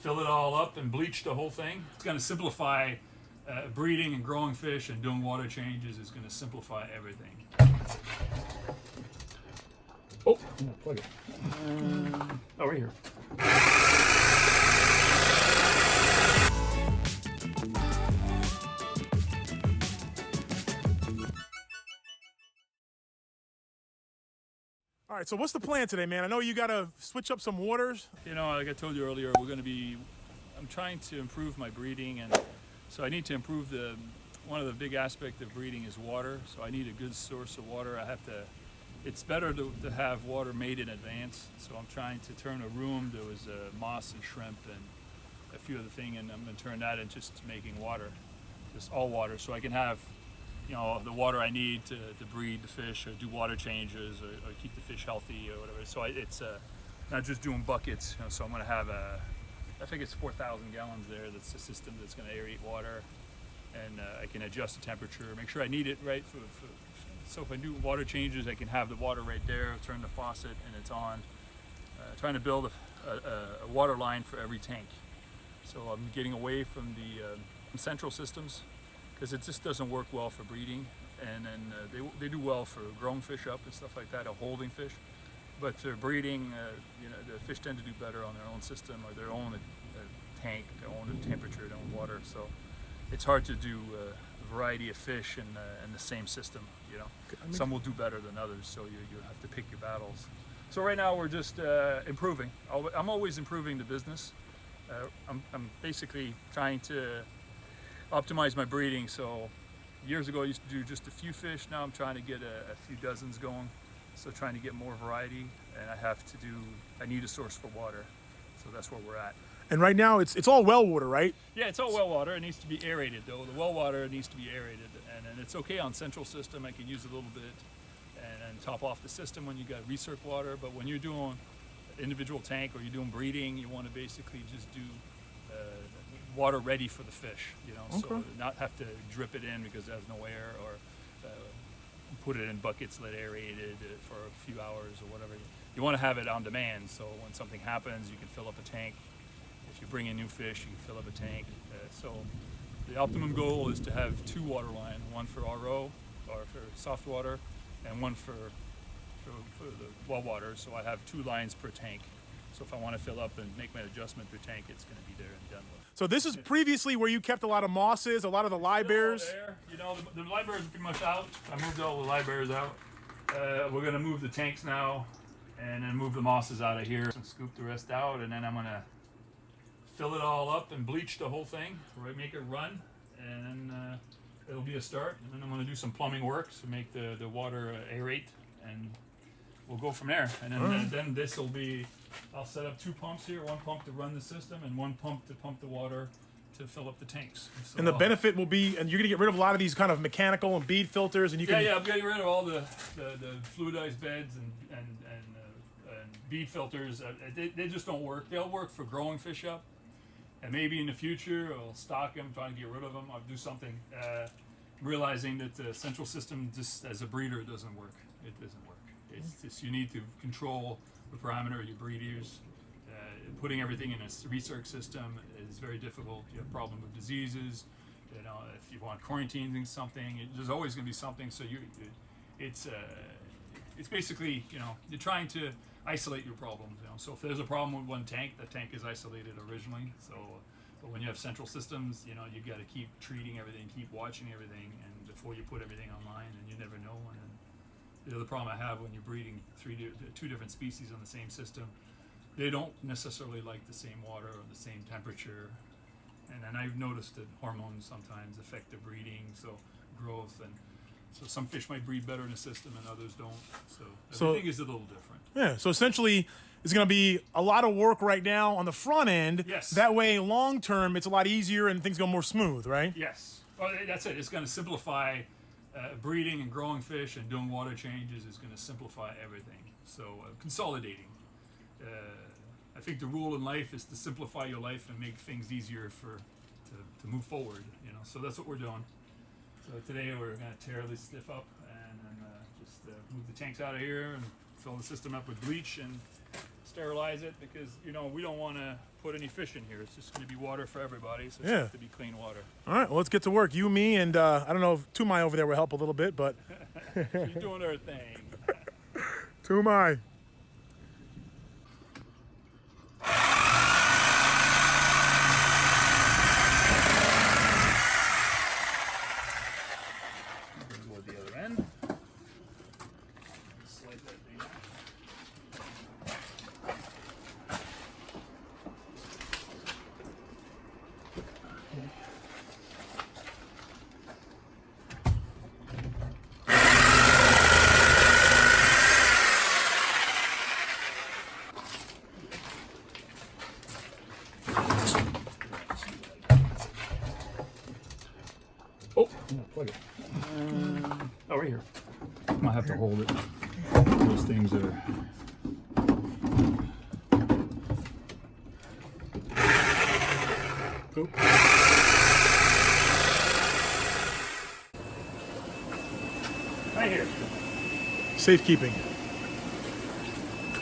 fill it all up and bleach the whole thing. It's going to simplify breeding and growing fish, and doing water changes is going to simplify everything. Oh, plug it. Oh, right here. All right, so what's the plan today, man? I know you got to switch up some waters. You know, like I told you earlier, I'm trying to improve my breeding, and so I need to improve one of the big aspects of breeding is water. So I need a good source of water. It's better to have water made in advance. So I'm trying to turn a room that was moss and shrimp and a few other things, and I'm going to turn that into just making water, just all water, so I can have, you know, the water I need to breed the fish or do water changes or keep the fish healthy or whatever. So it's not just doing buckets. You know, so I'm going to have I think it's 4,000 gallons there. That's a system that's going to aerate water, and I can adjust the temperature, make sure I need it right so if I do water changes, I can have the water right there, turn the faucet and it's on. Trying to build a water line for every tank. So I'm getting away from the central systems, because it just doesn't work well for breeding, and then they do well for growing fish up and stuff like that, or holding fish. But for breeding, you know, the fish tend to do better on their own system or their own tank, their own temperature, their own water. So it's hard to do a variety of fish in the same system. You know, some will do better than others, so you have to pick your battles. So right now we're just improving. I'm always improving the business. I'm basically trying to optimize my breeding. So years ago I used to do just a few fish. Now I'm trying to get a few dozens going. So trying to get more variety, and I need a source for water. So that's where we're at. And right now it's all well water, right? Yeah, it's all well water. It needs to be aerated though. The well water needs to be aerated, and it's okay on central system. I can use a little bit and top off the system when you got recirc water. But when you're doing individual tank or you're doing breeding, you want to basically just do water ready for the fish, you know, okay. So not have to drip it in because there's no air, or put it in buckets, let aerate it for a few hours or whatever. You want to have it on demand, so when something happens, you can fill up a tank. If you bring in new fish, you can fill up a tank. So the optimum goal is to have 2 water lines, one for RO, or for soft water, and one for the well water. So I have 2 lines per tank. So if I want to fill up and make my adjustment per tank, it's going to be there and done with. So this is previously where you kept a lot of mosses, a lot of the livebearers. You know, the livebearers are pretty much out. I moved all the livebearers out. We're going to move the tanks now, and then move the mosses out of here and scoop the rest out, and then I'm going to fill it all up and bleach the whole thing, right? Make it run, and then it'll be a start. And then I'm going to do some plumbing work to make the water aerate, and we'll go from there. And then this will be, I'll set up 2 pumps here, 1 pump to run the system and 1 pump to pump the water to fill up the tanks. So and the benefit will be, and you're going to get rid of a lot of these kind of mechanical and bead filters, and you can... Yeah, I'm getting rid of all the fluidized beds and bead filters. They just don't work. They'll work for growing fish up, and maybe in the future I'll stock them, trying to get rid of them. I'll do something, realizing that the central system, just as a breeder, doesn't work. It doesn't work. It's just, you need to control the parameter of your breeders. Putting everything in a recirc system is very difficult. You have problem with diseases. You know, if you want quarantining something, there's always going to be something. So it's basically, you know, you're trying to isolate your problems. You know, so if there's a problem with one tank, the tank is isolated originally. So, but when you have central systems, you know, you got to keep treating everything, keep watching everything, and before you put everything online, and you never know. And the other problem I have when you're breeding 2 different species on the same system, they don't necessarily like the same water or the same temperature. And then I've noticed that hormones sometimes affect the breeding, so growth, and so some fish might breed better in the system and others don't. So everything is a little different. Yeah, so essentially it's going to be a lot of work right now on the front end. Yes. That way, long term, it's a lot easier and things go more smooth, right? Yes. Well, that's it. It's going to simplify breeding and growing fish, and doing water changes is going to simplify everything. So consolidating. I think the rule in life is to simplify your life and make things easier to move forward. You know, so that's what we're doing. So today we're going to tear this stuff up and then just move the tanks out of here and fill the system up with bleach and sterilize it because, you know, we don't want to put any fish in here. It's just going to be water for everybody, so it's Yeah. has to be clean water. All right, well, let's get to work. You, me, and I don't know if Tumai over there will help a little bit, but She's doing her thing. Tumai. Go to the other end. Slide that thing out. Oh, no, plug it. Oh, right here. I might have to hold it. Those things are. Oh. Right here. Safekeeping.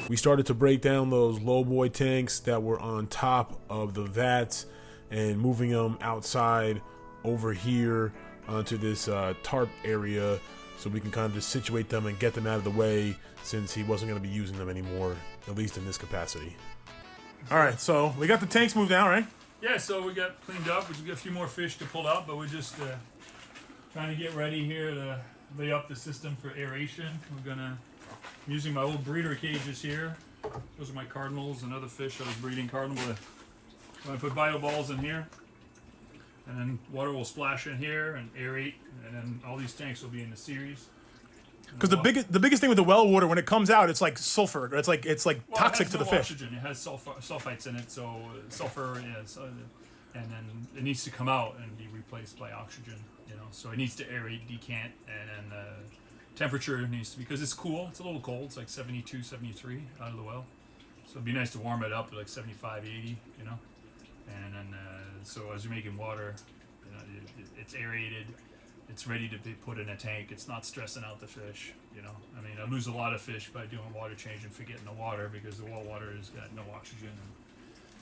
We started to break down those low boy tanks that were on top of the vats and moving them outside over here onto this tarp area so we can kind of just situate them and get them out of the way since he wasn't going to be using them anymore, at least in this capacity. All right, so we got the tanks moved out, right? Yeah, so we got cleaned up. We just got a few more fish to pull out, but we're just trying to get ready here to lay up the system for aeration. We're gonna using my old breeder cages here. Those are my cardinals and other fish I was breeding cardinal with. I'm gonna put bio balls in here, and then water will splash in here and aerate, and then all these tanks will be in the series. Because the biggest thing with the well water, when it comes out, it's like sulfur. It's like Well, toxic it has to the no fish. Oxygen. It has sulfites in it, so sulfur, yeah, so, and then it needs to come out and be replaced by oxygen. You know, so it needs to aerate, decant, and then temperature needs to, because it's cool. It's a little cold. It's like 72, 73 out of the well. So it'd be nice to warm it up to like 75, 80. You know, and then so as you're making water, you know, it's aerated. It's ready to be put in a tank. It's not stressing out the fish, you know. I mean, I lose a lot of fish by doing water change and forgetting the water because the well water has got no oxygen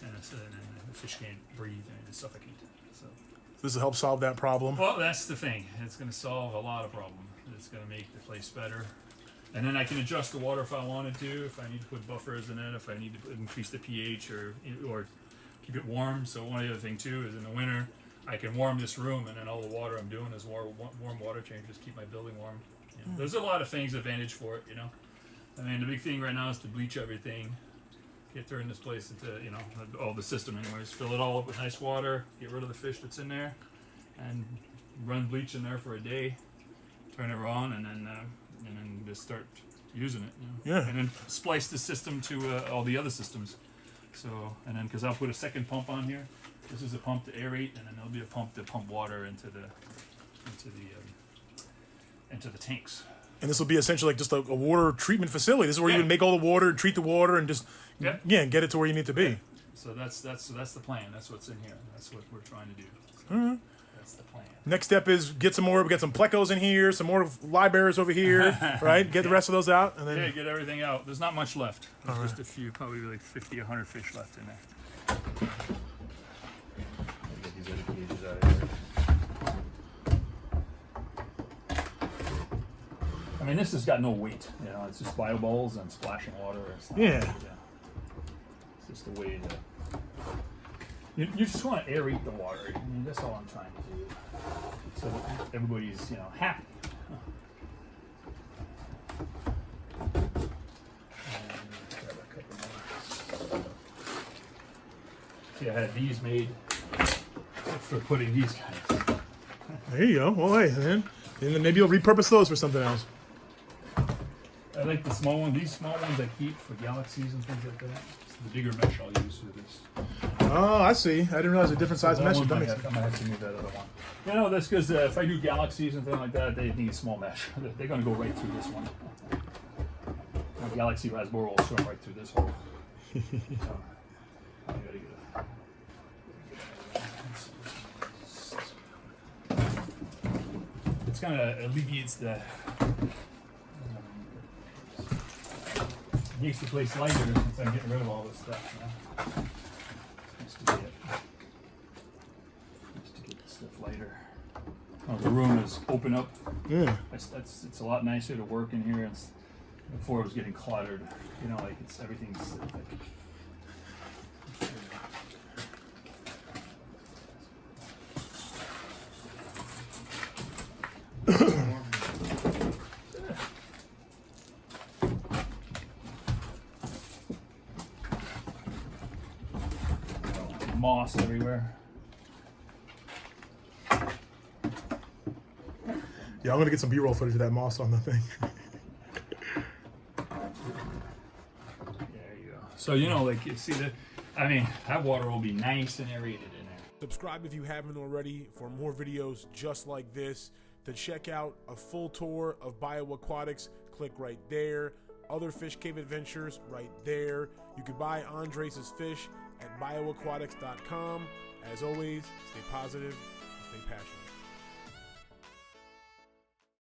and the fish can't breathe and they suffocate. So This will help solve that problem. well, that's the thing. It's going to solve a lot of problems. It's going to make the place better. And then I can adjust the water if I wanted to, if I need to put buffers in it, if I need to increase the pH or keep it warm. So one other thing too is in the winter, I can warm this room, and then all the water I'm doing is warm water changes, keep my building warm. You know, there's a lot of things advantage for it, you know. I mean, the big thing right now is to bleach everything, turn this place into, you know, all the system anyways, fill it all up with nice water, get rid of the fish that's in there, and run bleach in there for a day, turn it on, and then just start using it. You know? Yeah. And then splice the system to all the other systems. So, and then because I'll put a second pump on here. This is a pump to aerate, and then there'll be a pump to pump water into the tanks. And this will be essentially like just a water treatment facility. This is where you Yeah. would make all the water, treat the water, and just Yeah. get it to where you need to be. So that's the plan. That's what's in here. That's what we're trying to do. So Mhm. That's the plan. Next step is get some more. We got some plecos in here, some more libears over here, right? Get the rest of those out, and then Yeah, get everything out. There's not much left. There's just a few, probably like 50, 100 fish left in there. Get these other cages out of here. I mean, this has got no weight. You know, it's just bio balls and splashing water. It's not, Yeah. It's just a way to. You just want to aerate the water. I mean, that's all I'm trying to do, so that everybody's, you know, happy. See, I had these made for putting these guys. there you go. Well, hey, and then maybe you'll repurpose those for something else. I like the small ones. These small ones I keep for galaxies and things like that. It's the bigger mesh I'll use for this. Oh, I see. I didn't realize a different size That mesh. one That I makes might have to move that other one. You know, that's because if I do galaxies and things like that, they need small mesh. They're going to go right through this one. A galaxy rasbora will swim right through this hole. So, I gotta get It's kind of alleviates the makes the place lighter since I'm getting rid of all this stuff now. It's nice to get the stuff lighter. Oh, the room is open up. Yeah. It's a lot nicer to work in here. Before it was getting cluttered. You know, like everything's like. Moss everywhere. Yeah, I'm gonna get some B-roll footage of that moss on the thing. There you go. So you know, like you see that. I mean, that water will be nice and aerated in there. Subscribe if you haven't already for more videos just like this. To check out a full tour of BioAquatix, click right there. Other fish cave adventures right there. You can buy Andres' fish at bioaquatix.com. As always, stay positive, stay passionate.